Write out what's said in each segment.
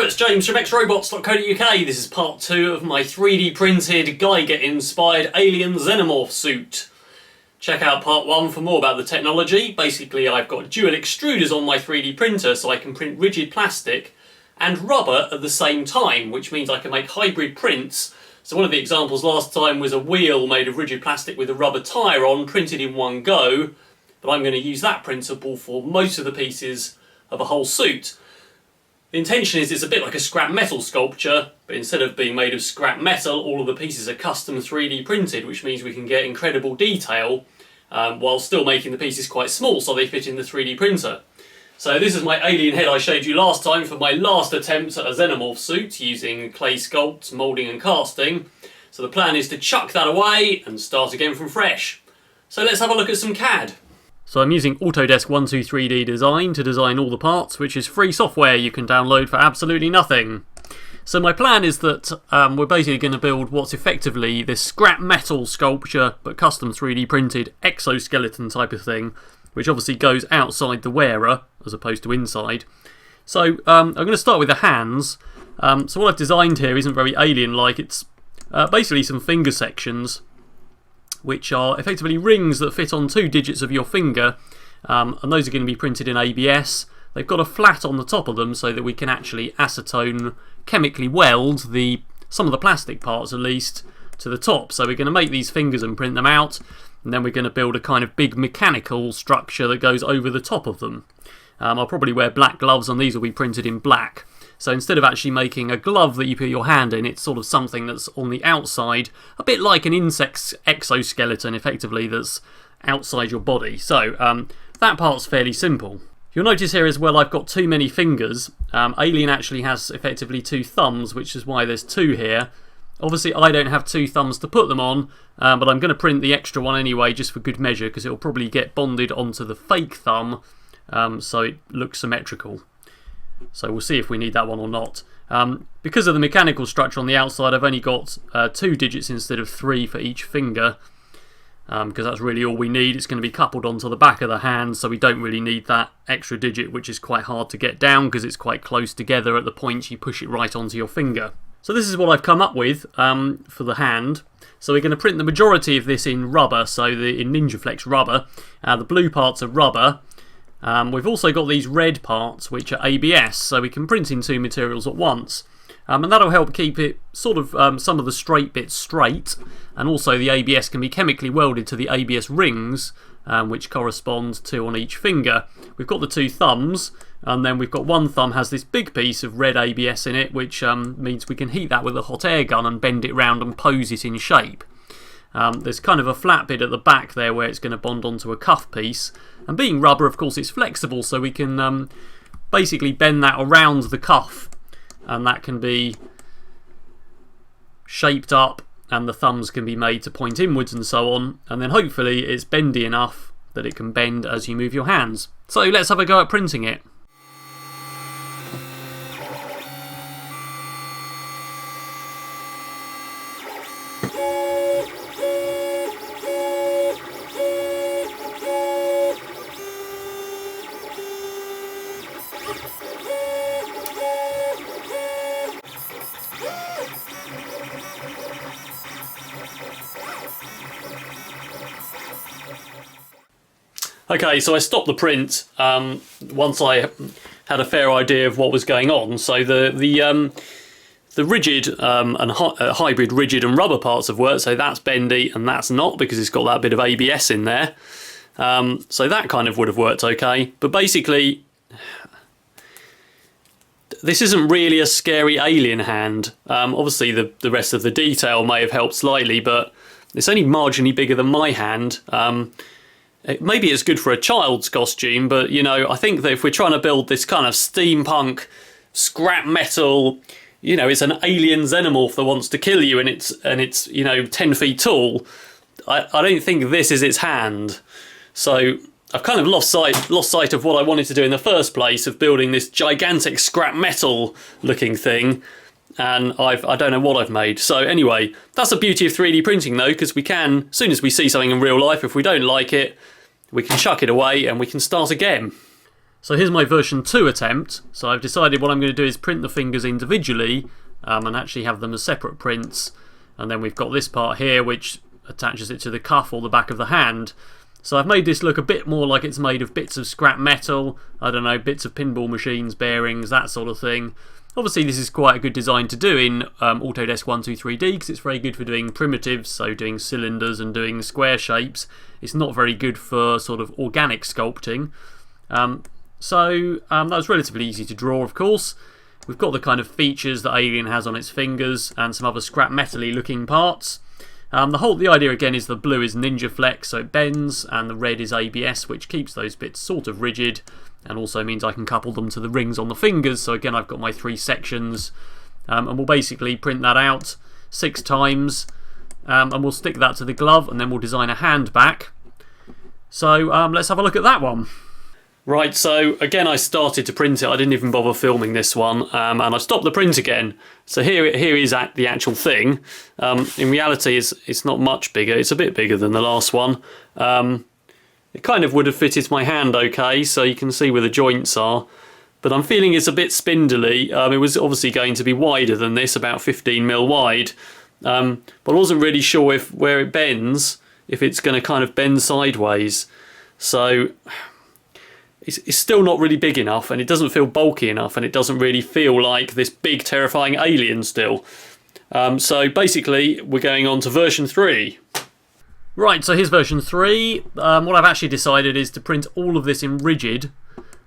it's James from XRobots.co.uk. This is part 2 of my 3D printed Geiger-inspired Alien Xenomorph suit. Check out part 1 for more about the technology. Basically, I've got dual extruders on my 3D printer so I can print rigid plastic and rubber at the same time, which means I can make hybrid prints. So one of the examples last time was a wheel made of rigid plastic with a rubber tyre on, printed in one go, but I'm going to use that principle for most of the pieces of a whole suit. The intention is it's a bit like a scrap metal sculpture, but instead of being made of scrap metal, all of the pieces are custom 3D printed, which means we can get incredible detail while still making the pieces quite small so they fit in the 3D printer. So this is my alien head I showed you last time for my last attempt at a Xenomorph suit using clay sculpt, moulding and casting. So the plan is to chuck that away and start again from fresh. So let's have a look at some CAD. So I'm using Autodesk 123D Design to design all the parts, which is free software you can download for absolutely nothing. So my plan is that we're basically going to build what's effectively this scrap metal sculpture, but custom 3D printed exoskeleton type of thing, which obviously goes outside the wearer as opposed to inside. So I'm going to start with the hands. So what I've designed here isn't very alien-like. It's basically some finger sections, which are effectively rings that fit on 2 digits of your finger, and those are going to be printed in ABS. They've got a flat on the top of them so that we can actually acetone chemically weld some of the plastic parts at least to the top. So we're going to make these fingers and print them out, and then we're going to build a kind of big mechanical structure that goes over the top of them. I'll probably wear black gloves and these will be printed in black. So instead of actually making a glove that you put your hand in, it's sort of something that's on the outside, a bit like an insect's exoskeleton, effectively, that's outside your body. So that part's fairly simple. You'll notice here as well I've got too many fingers. Alien actually has effectively 2 thumbs, which is why there's 2 here. Obviously I don't have 2 thumbs to put them on, but I'm going to print the extra one anyway just for good measure, because it'll probably get bonded onto the fake thumb, so it looks symmetrical. So we'll see if we need that one or not. Because of the mechanical structure on the outside, I've only got 2 digits instead of 3 for each finger, because that's really all we need. It's going to be coupled onto the back of the hand, so we don't really need that extra digit, which is quite hard to get down because it's quite close together at the point you push it right onto your finger. So this is what I've come up with for the hand. So we're going to print the majority of this in rubber, so in NinjaFlex rubber. The blue parts are rubber. We've also got these red parts which are ABS, so we can print in 2 materials at once. And that'll help keep it sort of some of the straight bits straight, and also the ABS can be chemically welded to the ABS rings, which correspond 2 on each finger. We've got the 2 thumbs, and then we've got one thumb has this big piece of red ABS in it, which means we can heat that with a hot air gun and bend it round and pose it in shape. There's kind of a flat bit at the back there where it's going to bond onto a cuff piece, and being rubber of course it's flexible, so we can basically bend that around the cuff, and that can be shaped up and the thumbs can be made to point inwards and so on, and then hopefully it's bendy enough that it can bend as you move your hands. So let's have a go at printing it. Okay, so I stopped the print once I had a fair idea of what was going on. So the rigid and hybrid rigid and rubber parts have worked, so that's bendy and that's not, because it's got that bit of ABS in there. So that kind of would have worked okay. But basically, this isn't really a scary alien hand. Obviously the rest of the detail may have helped slightly, but it's only marginally bigger than my hand. Maybe it's good for a child's costume, but you know, I think that if we're trying to build this kind of steampunk scrap metal, you know, it's an alien xenomorph that wants to kill you, and it's you know 10 feet tall, I don't think this is its hand. So I've kind of lost sight of what I wanted to do in the first place, of building this gigantic scrap metal looking thing, and I don't know what I've made. So anyway, that's the beauty of 3D printing though, because we can, as soon as we see something in real life, if we don't like it, we can chuck it away and we can start again. So here's my version 2 attempt. So I've decided what I'm going to do is print the fingers individually and actually have them as separate prints. And then we've got this part here which attaches it to the cuff or the back of the hand. So I've made this look a bit more like it's made of bits of scrap metal, I don't know, bits of pinball machines, bearings, that sort of thing. Obviously this is quite a good design to do in Autodesk 123D because it's very good for doing primitives, so doing cylinders and doing square shapes. It's not very good for sort of organic sculpting. That was relatively easy to draw, of course. We've got the kind of features that Alien has on its fingers and some other scrap metal-y looking parts. The idea again is the blue is Ninja Flex, so it bends, and the red is ABS, which keeps those bits sort of rigid and also means I can couple them to the rings on the fingers. So again, I've got my 3 sections, and we'll basically print that out 6 times, and we'll stick that to the glove, and then we'll design a hand back. So let's have a look at that one. Right, so again I started to print it. I didn't even bother filming this one, and I stopped the print again. So here is the actual thing. In reality it's not much bigger, it's a bit bigger than the last one. It kind of would have fitted my hand okay, so you can see where the joints are. But I'm feeling it's a bit spindly. It was obviously going to be wider than this, about 15mm wide. But I wasn't really sure where it bends, if it's going to kind of bend sideways. So it's still not really big enough, and it doesn't feel bulky enough, and it doesn't really feel like this big terrifying alien still. So basically we're going on to version 3. Right, so here's version 3. What I've actually decided is to print all of this in rigid.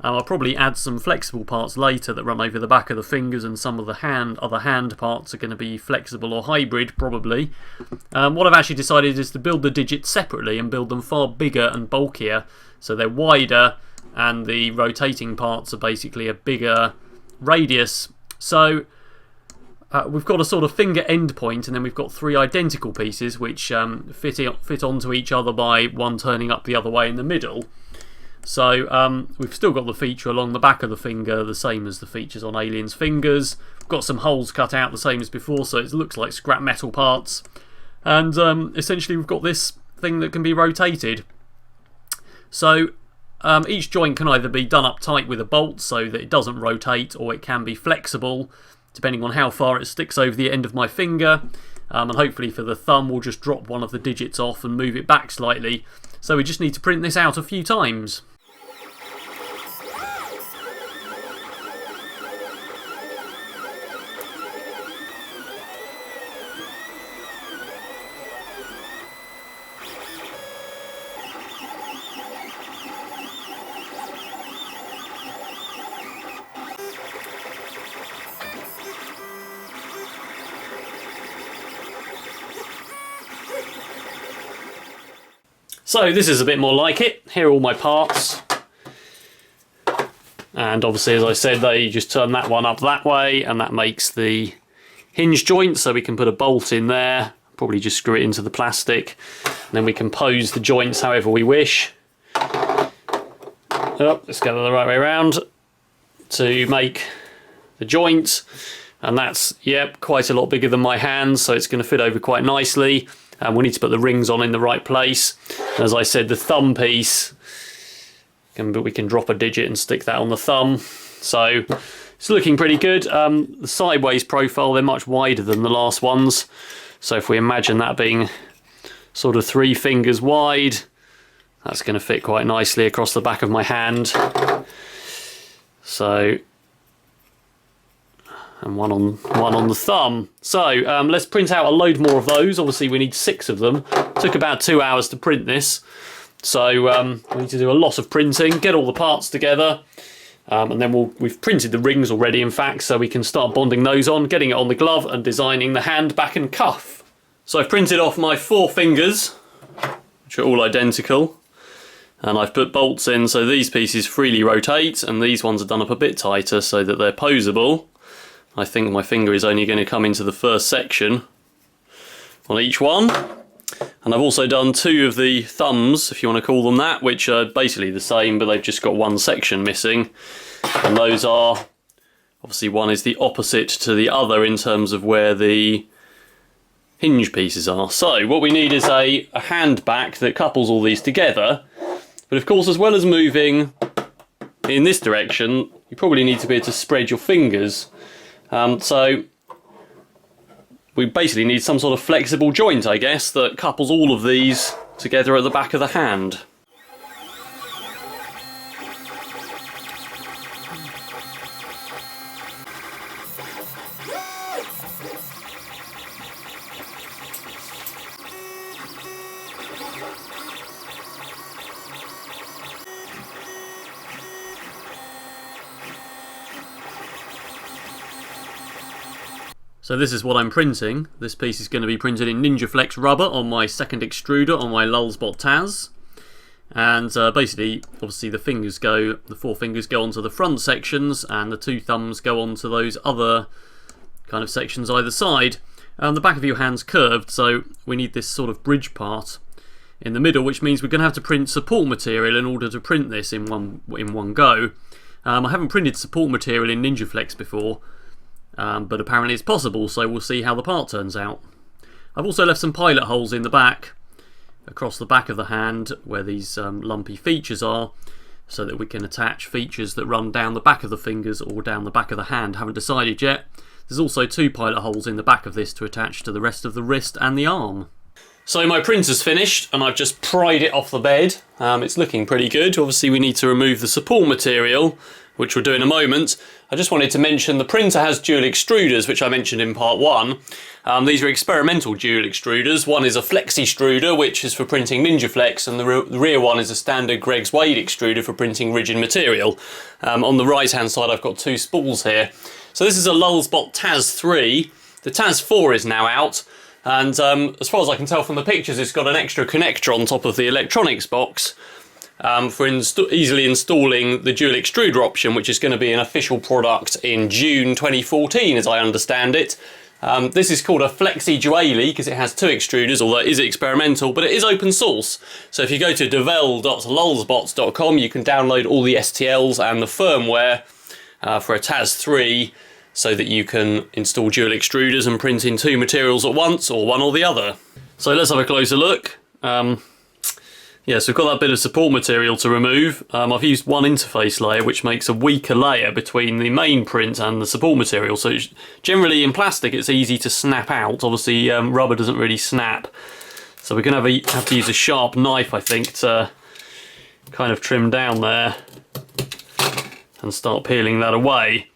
I'll probably add some flexible parts later that run over the back of the fingers, and some of the other hand parts are going to be flexible or hybrid, probably. What I've actually decided is to build the digits separately and build them far bigger and bulkier, so they're wider, and the rotating parts are basically a bigger radius. So we've got a sort of finger end point, and then we've got 3 identical pieces which fit onto each other by one turning up the other way in the middle. So we've still got the feature along the back of the finger, the same as the features on Alien's fingers. We've got some holes cut out the same as before, so it looks like scrap metal parts. And essentially we've got this thing that can be rotated. So each joint can either be done up tight with a bolt so that it doesn't rotate, or it can be flexible depending on how far it sticks over the end of my finger. And hopefully for the thumb we'll just drop one of the digits off and move it back slightly. So we just need to print this out a few times. So this is a bit more like it. Here are all my parts. And obviously, as I said, they just turn that one up that way, and that makes the hinge joint, so we can put a bolt in there, probably just screw it into the plastic, and then we can pose the joints however we wish. Oh, let's go the right way around to make the joint, and that's, yep, quite a lot bigger than my hand, so it's going to fit over quite nicely. And we need to put the rings on in the right place. And as I said, the thumb piece, we can drop a digit and stick that on the thumb. So it's looking pretty good. The sideways profile, they're much wider than the last ones. So if we imagine that being sort of 3 fingers wide, that's going to fit quite nicely across the back of my hand. So, and one on the thumb. So let's print out a load more of those. Obviously we need 6 of them. Took about 2 hours to print this. So we need to do a lot of printing, get all the parts together, and then we've printed the rings already, in fact, so we can start bonding those on, getting it on the glove and designing the hand, back and cuff. So I've printed off my 4 fingers, which are all identical, and I've put bolts in so these pieces freely rotate, and these ones are done up a bit tighter so that they're poseable. I think my finger is only going to come into the first section on each one. And I've also done 2 of the thumbs, if you want to call them that, which are basically the same, but they've just got one section missing. And those are, obviously one is the opposite to the other in terms of where the hinge pieces are. So what we need is a hand back that couples all these together. But of course, as well as moving in this direction, you probably need to be able to spread your fingers. So we basically need some sort of flexible joint, I guess, that couples all of these together at the back of the hand. So this is what I'm printing. This piece is going to be printed in NinjaFlex rubber on my second extruder on my Lulzbot TAZ. And basically, obviously the four fingers go onto the front sections and the two thumbs go onto those other kind of sections either side. The back of your hand's curved, so we need this sort of bridge part in the middle, which means we're going to have to print support material in order to print this in one go. I haven't printed support material in NinjaFlex before, but apparently it's possible, so we'll see how the part turns out. I've also left some pilot holes in the back, across the back of the hand, where these lumpy features are, so that we can attach features that run down the back of the fingers or down the back of the hand. Haven't decided yet. There's also 2 pilot holes in the back of this to attach to the rest of the wrist and the arm. So my printer's finished, and I've just pried it off the bed. It's looking pretty good. Obviously we need to remove the support material, which we'll do in a moment. I just wanted to mention the printer has dual extruders, which I mentioned in part 1. These are experimental dual extruders. One is a flex extruder, which is for printing NinjaFlex, and the rear one is a standard Greg's Wade extruder for printing rigid material. On the right hand side I've got 2 spools here. So this is a Lulzbot TAZ 3. The TAZ 4 is now out, and as far as I can tell from the pictures, it's got an extra connector on top of the electronics box for easily installing the dual extruder option, which is going to be an official product in June 2014 as I understand it. This is called a Flexi Duali because it has 2 extruders, although it is experimental, but it is open source. So if you go to devel.lulzbots.com, you can download all the STLs and the firmware for a TAZ 3 so that you can install dual extruders and print in 2 materials at once, or one or the other. So let's have a closer look. Yeah, so we've got that bit of support material to remove. I've used one interface layer, which makes a weaker layer between the main print and the support material. So generally in plastic it's easy to snap out. Obviously rubber doesn't really snap. So we're going to have to use a sharp knife, I think, to kind of trim down there and start peeling that away.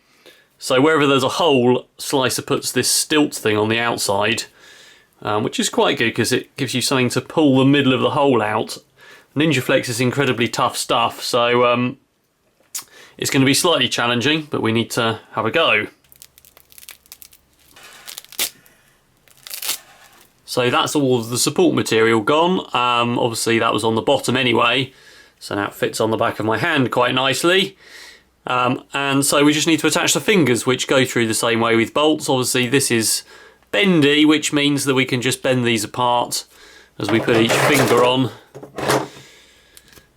So wherever there's a hole, Slicer puts this stilt thing on the outside, which is quite good because it gives you something to pull the middle of the hole out. NinjaFlex is incredibly tough stuff, so it's going to be slightly challenging, but we need to have a go. So that's all of the support material gone. Obviously that was on the bottom anyway, so now it fits on the back of my hand quite nicely. And so we just need to attach the fingers, which go through the same way with bolts. Obviously this is bendy, which means that we can just bend these apart as we put each finger on,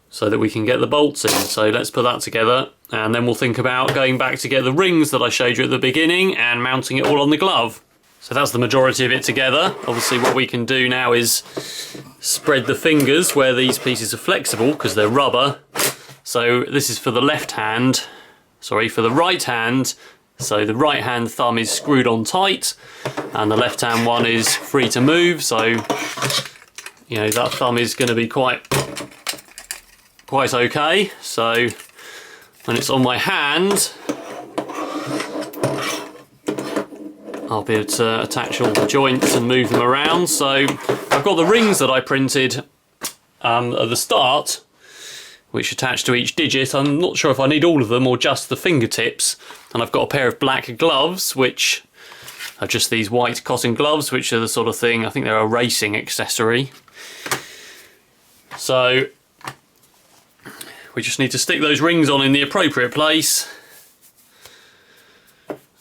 so that we can get the bolts in. So let's put that together, and then we'll think about going back to get the rings that I showed you at the beginning and mounting it all on the glove. So that's the majority of it together. Obviously what we can do now is spread the fingers where these pieces are flexible because they're rubber. So this is for the left hand, sorry, for the right hand. So the right hand thumb is screwed on tight and the left hand one is free to move. So, you know, that thumb is going to be quite okay. So when it's on my hand, I'll be able to attach all the joints and move them around. So I've got the rings that I printed at the start, which attach to each digit. I'm not sure if I need all of them or just the fingertips. And I've got a pair of black gloves, which are just these white cotton gloves, which are the sort of thing, I think they're a racing accessory. So we just need to stick those rings on in the appropriate place,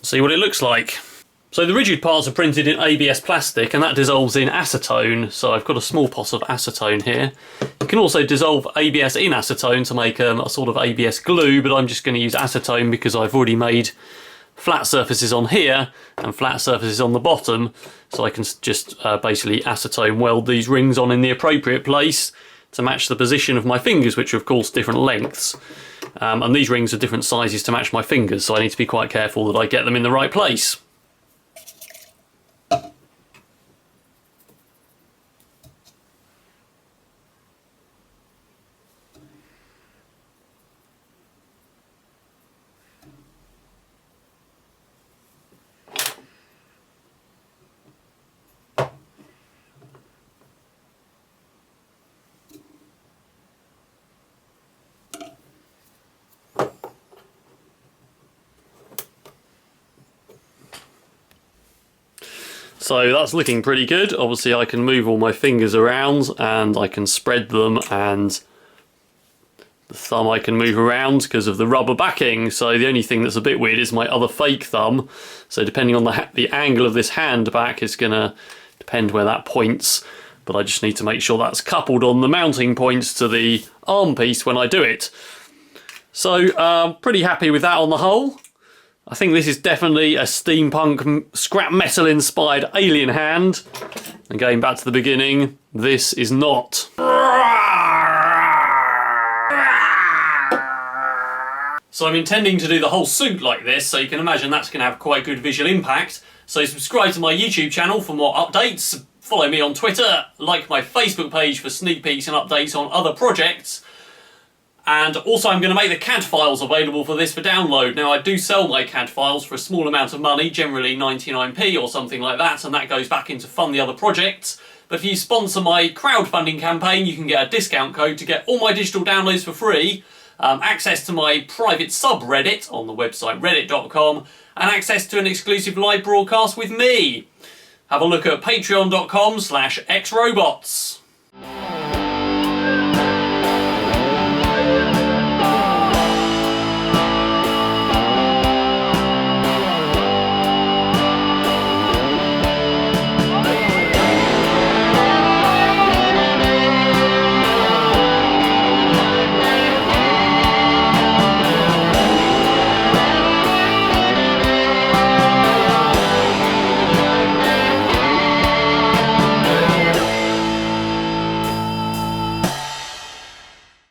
see what it looks like. So the rigid parts are printed in ABS plastic, and that dissolves in acetone. So I've got a small pot of acetone here. You can also dissolve ABS in acetone to make a sort of ABS glue, but I'm just going to use acetone because I've already made flat surfaces on here and flat surfaces on the bottom. So I can just basically acetone weld these rings on in the appropriate place to match the position of my fingers, which are of course different lengths. And these rings are different sizes to match my fingers, so I need to be quite careful that I get them in the right place. So that's looking pretty good. Obviously I can move all my fingers around and I can spread them, and the thumb I can move around because of the rubber backing. So the only thing that's a bit weird is my other fake thumb. So depending on the angle of this hand back is going to depend where that points. But I just need to make sure that's coupled on the mounting points to the arm piece when I do it. So pretty happy with that on the whole. I think this is definitely a steampunk scrap metal inspired alien hand. And going back to the beginning, this is not. So I'm intending to do the whole suit like this, so you can imagine that's going to have quite good visual impact. So subscribe to my YouTube channel for more updates, follow me on Twitter, like my Facebook page for sneak peeks and updates on other projects. And also I'm going to make the CAD files available for this for download. Now I do sell my CAD files for a small amount of money, generally 99p or something like that, and that goes back in to fund the other projects. But if you sponsor my crowdfunding campaign, you can get a discount code to get all my digital downloads for free, access to my private subreddit on the website reddit.com, and access to an exclusive live broadcast with me. Have a look at patreon.com/XRobots.